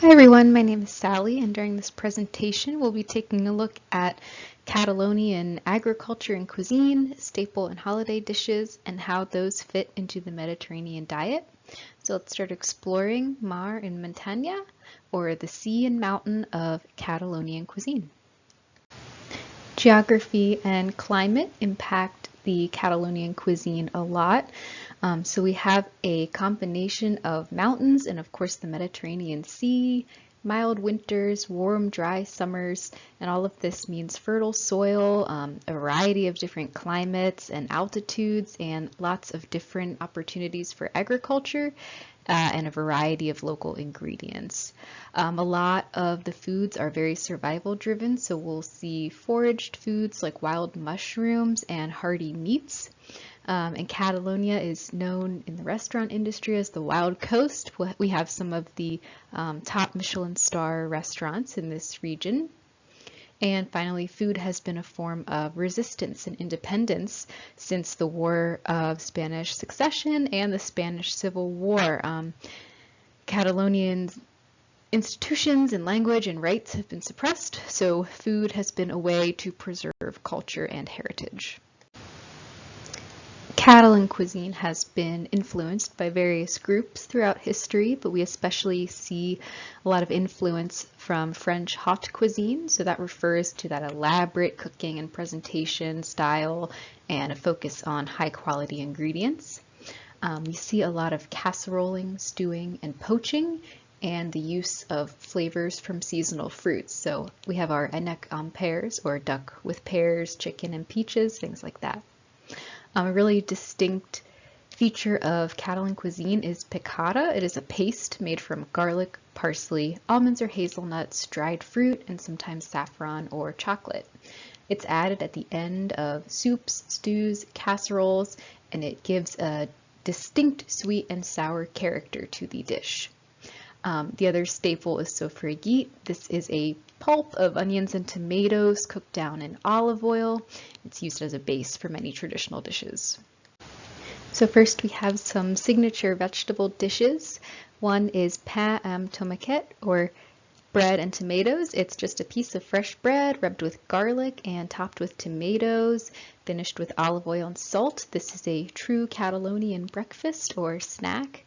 Hi everyone, my name is Sally, and during this presentation we'll be taking a look at Catalonian agriculture and cuisine, staple and holiday dishes, and how those fit into the Mediterranean diet. So let's start exploring Mar and Montaña, or the sea and mountain of Catalonian cuisine. Geography and climate impact the Catalonian cuisine a lot. So we have a combination of mountains and of course the Mediterranean Sea, mild winters, warm, dry summers, and all of this means fertile soil, a variety of different climates and altitudes, and lots of different opportunities for agriculture. And a variety of local ingredients. A lot of the foods are very survival driven, so we'll see foraged foods like wild mushrooms and hardy meats. And Catalonia is known in the restaurant industry as the Wild Coast. We have some of the top Michelin star restaurants in this region. And finally, food has been a form of resistance and independence since the War of Spanish Succession and the Spanish Civil War. Catalonian institutions and language and rights have been suppressed, so food has been a way to preserve culture and heritage. Catalan cuisine has been influenced by various groups throughout history, but we especially see a lot of influence from French haute cuisine. So that refers to that elaborate cooking and presentation style and a focus on high quality ingredients. We see a lot of casseroling, stewing, and poaching, and the use of flavors from seasonal fruits. So we have our enoc en pears, or duck with pears, chicken and peaches, things like that. A really distinct feature of Catalan cuisine is picada. It is a paste made from garlic, parsley, almonds or hazelnuts, dried fruit, and sometimes saffron or chocolate. It's added at the end of soups, stews, casseroles, and it gives a distinct sweet and sour character to the dish. The other staple is sofrigit. This is a pulp of onions and tomatoes cooked down in olive oil. It's used as a base for many traditional dishes. So first we have some signature vegetable dishes. One is pain amb tomate, or bread and tomatoes. It's just a piece of fresh bread rubbed with garlic and topped with tomatoes, finished with olive oil and salt. This is a true Catalonian breakfast or snack.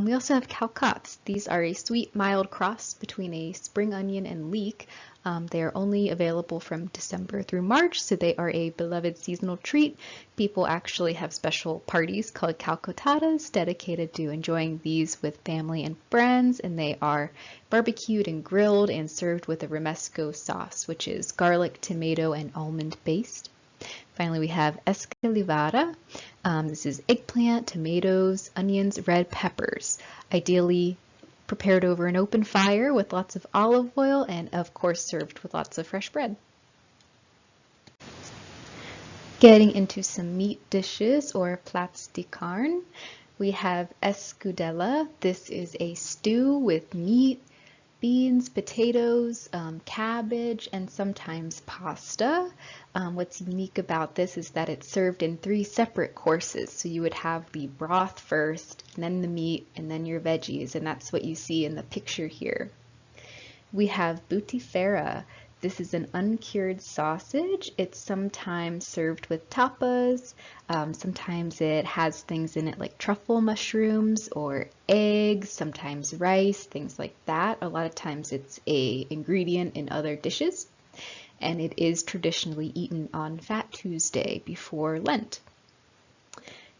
We also have calçots. These are a sweet, mild cross between a spring onion and leek. They are only available from December through March, so they are a beloved seasonal treat. People actually have special parties called calçotadas dedicated to enjoying these with family and friends, and they are barbecued and grilled and served with a romesco sauce, which is garlic, tomato, and almond based. Finally, we have escalivada. This is eggplant, tomatoes, onions, red peppers, ideally prepared over an open fire with lots of olive oil and, of course, served with lots of fresh bread. Getting into some meat dishes, or plats de carne, we have escudella. This is a stew with meat, beans, potatoes, cabbage, and sometimes pasta. What's unique about this is that it's served in 3 separate courses. So you would have the broth first, and then the meat, and then your veggies, and that's what you see in the picture here. We have butifarra. This is an uncured sausage. It's sometimes served with tapas. Sometimes it has things in it like truffle mushrooms or eggs, sometimes rice, things like that. A lot of times it's an ingredient in other dishes, and it is traditionally eaten on Fat Tuesday before Lent.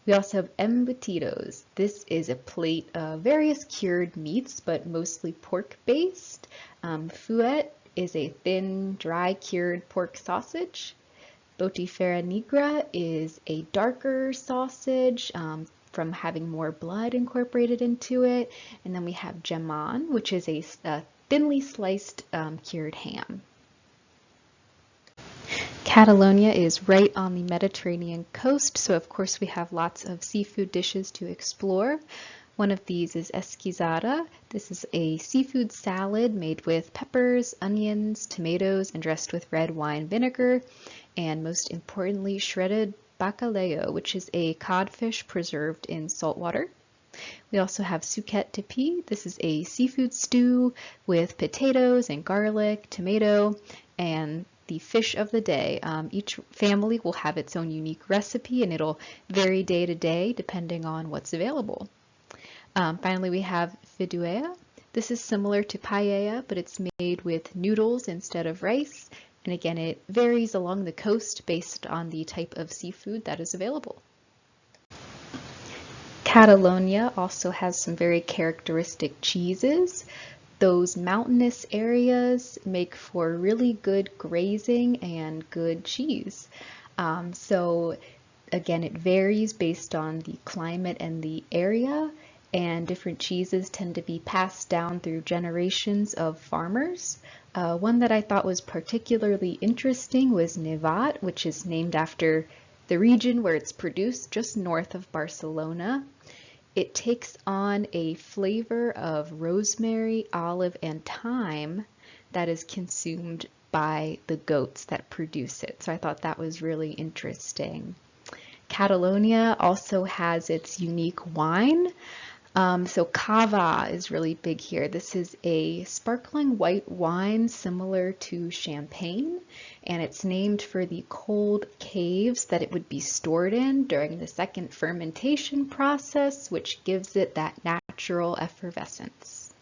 We also have embutidos. This is a plate of various cured meats, but mostly pork-based. Fuet is a thin, dry cured pork sausage. Botifarra negra is a darker sausage from having more blood incorporated into it. And then we have jamon, which is a thinly sliced cured ham. Catalonia is right on the Mediterranean coast, so of course we have lots of seafood dishes to explore. One of these is esquizada. This is a seafood salad made with peppers, onions, tomatoes, and dressed with red wine vinegar, and most importantly, shredded bacalao, which is a codfish preserved in salt water. We also have souquette de pie. This is a seafood stew with potatoes and garlic, tomato, and the fish of the day. Each family will have its own unique recipe and it'll vary day to day depending on what's available. Finally, we have fideuà. This is similar to paella, but it's made with noodles instead of rice. And again, it varies along the coast based on the type of seafood that is available. Catalonia also has some very characteristic cheeses. Those mountainous areas make for really good grazing and good cheese. So again, it varies based on the climate and the area, and different cheeses tend to be passed down through generations of farmers. One that I thought was particularly interesting was Nevat, which is named after the region where it's produced, just north of Barcelona. It takes on a flavor of rosemary, olive, and thyme that is consumed by the goats that produce it. So I thought that was really interesting. Catalonia also has its unique wine. So cava is really big here. This is a sparkling white wine similar to champagne, and it's named for the cold caves that it would be stored in during the second fermentation process, which gives it that natural effervescence.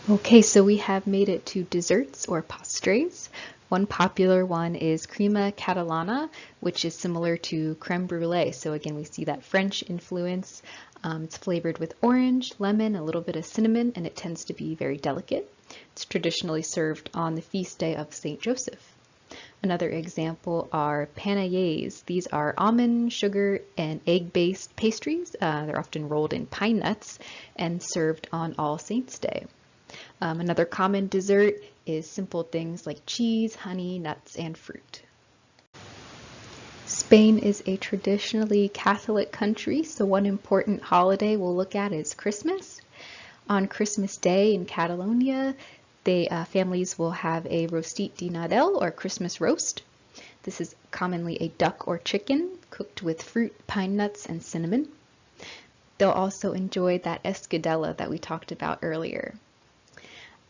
Okay, so we have made it to desserts or pastres. One popular one is crema catalana, which is similar to creme brulee. So again, we see that French influence. It's flavored with orange, lemon, a little bit of cinnamon, and it tends to be very delicate. It's traditionally served on the feast day of St. Joseph. Another example are panaillés. These are almond, sugar, and egg-based pastries. They're often rolled in pine nuts and served on All Saints' Day. Another common dessert is simple things like cheese, honey, nuts, and fruit. Spain is a traditionally Catholic country, so one important holiday we'll look at is Christmas. On Christmas Day in Catalonia, families will have a rostit de Nadal or Christmas roast. This is commonly a duck or chicken cooked with fruit, pine nuts, and cinnamon. They'll also enjoy that escudella that we talked about earlier.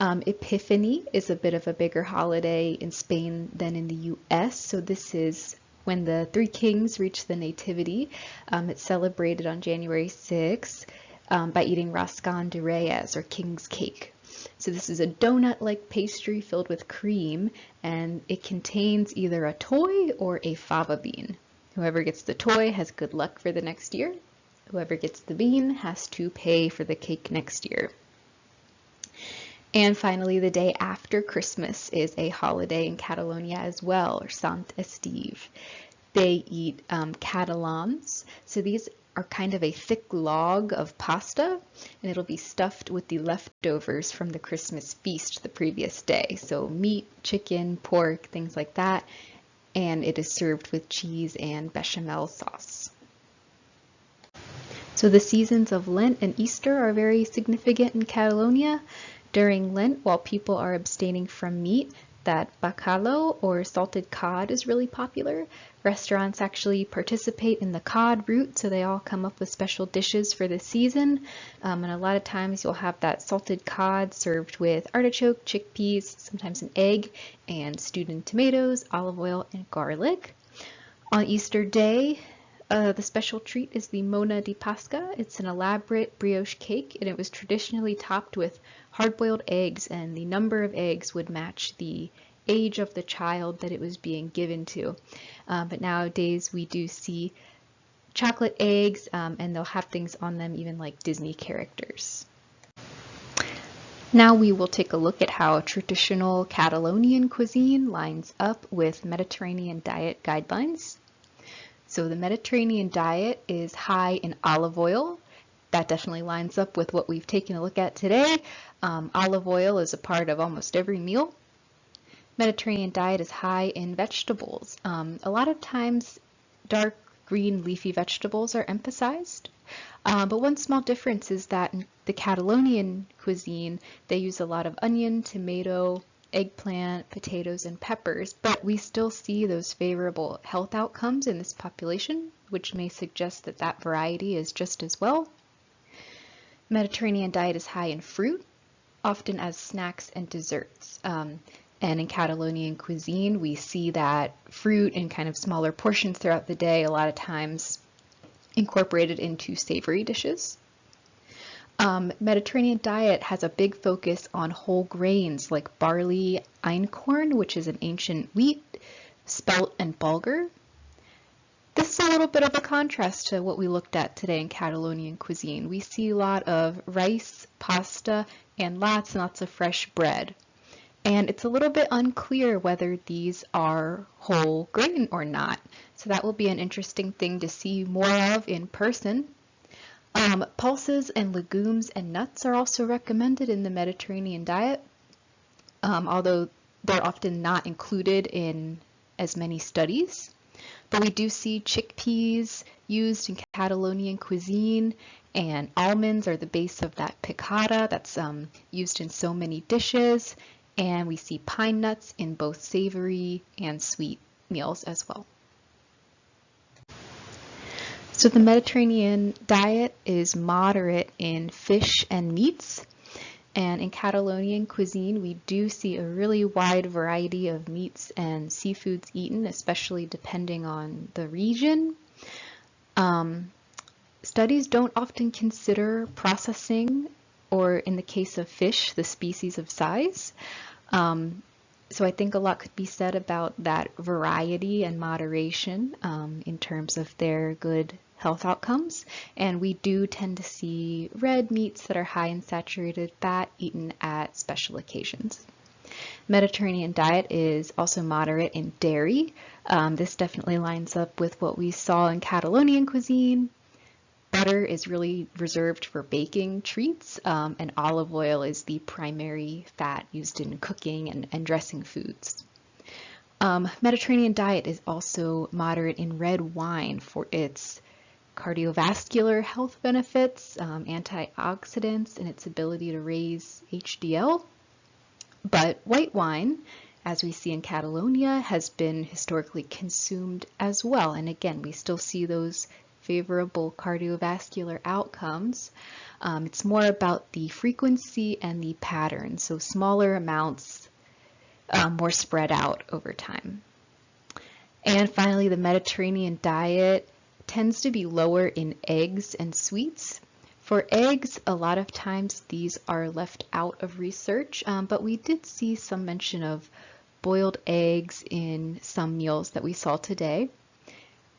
Epiphany is a bit of a bigger holiday in Spain than in the US. So this is when the three kings reach the nativity. It's celebrated on January 6th by eating roscón de reyes or king's cake. So this is a donut-like pastry filled with cream, and it contains either a toy or a fava bean. Whoever gets the toy has good luck for the next year. Whoever gets the bean has to pay for the cake next year. And finally, the day after Christmas is a holiday in Catalonia as well, or Sant Esteve. They eat catalans. So these are kind of a thick log of pasta, and it'll be stuffed with the leftovers from the Christmas feast the previous day. So meat, chicken, pork, things like that. And it is served with cheese and bechamel sauce. So the seasons of Lent and Easter are very significant in Catalonia. During Lent, while people are abstaining from meat, that bacalao or salted cod is really popular. Restaurants actually participate in the cod route, so they all come up with special dishes for the season. And a lot of times you'll have that salted cod served with artichoke, chickpeas, sometimes an egg, and stewed in tomatoes, olive oil, and garlic. On Easter Day, the special treat is the Mona de Pasca. It's an elaborate brioche cake, and it was traditionally topped with hard-boiled eggs, and the number of eggs would match the age of the child that it was being given to. But nowadays we do see chocolate eggs, and they'll have things on them even like Disney characters. Now we will take a look at how traditional Catalonian cuisine lines up with Mediterranean diet guidelines. So the Mediterranean diet is high in olive oil. That definitely lines up with what we've taken a look at today. Olive oil is a part of almost every meal. Mediterranean diet is high in vegetables. A lot of times dark green leafy vegetables are emphasized. But one small difference is that in the Catalonian cuisine, they use a lot of onion, tomato, eggplant, potatoes, and peppers, but we still see those favorable health outcomes in this population, which may suggest that that variety is just as well. Mediterranean diet is high in fruit, often as snacks and desserts. And in Catalonian cuisine, we see that fruit in kind of smaller portions throughout the day, a lot of times incorporated into savory dishes. Mediterranean diet has a big focus on whole grains like barley, einkorn, which is an ancient wheat, spelt, and bulgur. This is a little bit of a contrast to what we looked at today in Catalonian cuisine. We see a lot of rice, pasta, and lots of fresh bread. And it's a little bit unclear whether these are whole grain or not. So that will be an interesting thing to see more of in person. Pulses and legumes and nuts are also recommended in the Mediterranean diet, although they're often not included in as many studies. But we do see chickpeas used in Catalonian cuisine, and almonds are the base of that picada that's used in so many dishes. And we see pine nuts in both savory and sweet meals as well. So the Mediterranean diet is moderate in fish and meats. And in Catalonian cuisine, we do see a really wide variety of meats and seafoods eaten, especially depending on the region. Studies don't often consider processing, or in the case of fish, the species of size. So I think a lot could be said about that variety and moderation in terms of their good health outcomes. And we do tend to see red meats that are high in saturated fat eaten at special occasions. Mediterranean diet is also moderate in dairy. This definitely lines up with what we saw in Catalonian cuisine. Butter is really reserved for baking treats, and olive oil is the primary fat used in cooking and dressing foods. Mediterranean diet is also moderate in red wine for its cardiovascular health benefits, antioxidants, and its ability to raise HDL. But white wine, as we see in Catalonia, has been historically consumed as well. And again, we still see those favorable cardiovascular outcomes. It's more about the frequency and the pattern, so smaller amounts, more spread out over time. And finally, the Mediterranean diet tends to be lower in eggs and sweets. For eggs, a lot of times these are left out of research, but we did see some mention of boiled eggs in some meals that we saw today.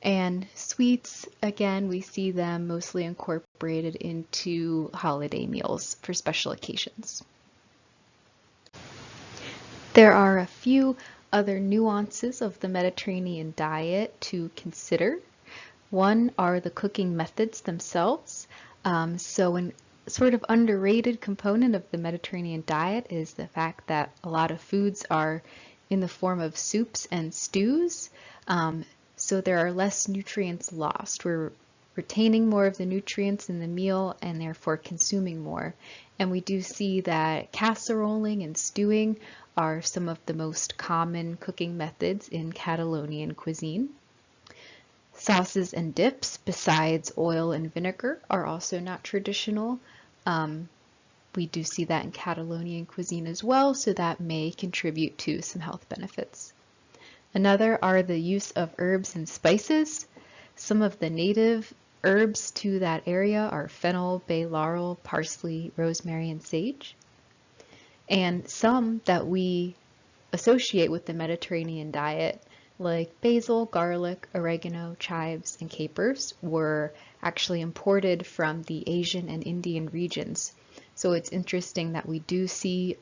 And sweets, again, we see them mostly incorporated into holiday meals for special occasions. There are a few other nuances of the Mediterranean diet to consider. One are the cooking methods themselves. So an sort of underrated component of the Mediterranean diet is the fact that a lot of foods are in the form of soups and stews. So there are less nutrients lost. We're retaining more of the nutrients in the meal and therefore consuming more. And we do see that casseroling and stewing are some of the most common cooking methods in Catalonian cuisine. Sauces and dips, besides oil and vinegar, are also not traditional. We do see that in Catalonian cuisine as well, so that may contribute to some health benefits. Another are the use of herbs and spices. Some of the native herbs to that area are fennel, bay laurel, parsley, rosemary, and sage. And some that we associate with the Mediterranean diet, like basil, garlic, oregano, chives, and capers, were actually imported from the Asian and Indian regions. So it's interesting that we do see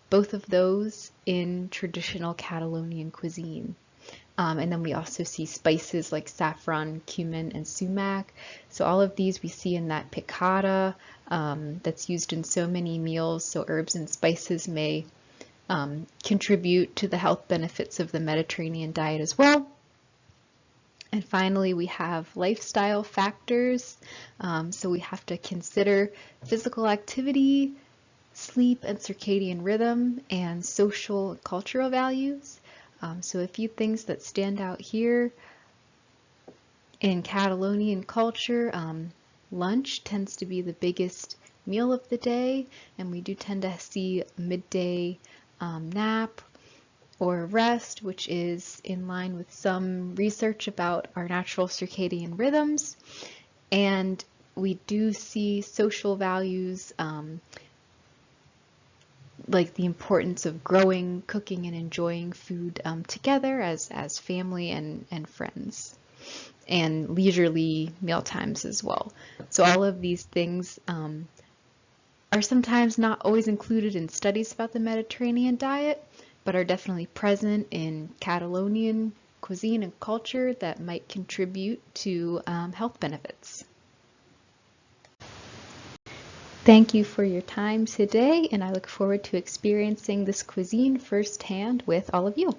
both of those in traditional Catalonian cuisine. And then we also see spices like saffron, cumin, and sumac. So all of these we see in that picada that's used in so many meals. So herbs and spices may contribute to the health benefits of the Mediterranean diet as well. And finally, we have lifestyle factors. So we have to consider physical activity, sleep and circadian rhythm, and social and cultural values. So a few things that stand out here. In Catalonian culture, lunch tends to be the biggest meal of the day, and we do tend to see a midday nap or rest, which is in line with some research about our natural circadian rhythms. And we do see social values, like the importance of growing, cooking, and enjoying food together as family and friends, and leisurely meal times as well. So all of these things are sometimes not always included in studies about the Mediterranean diet, but are definitely present in Catalonian cuisine and culture that might contribute to health benefits. Thank you for your time today, and I look forward to experiencing this cuisine firsthand with all of you.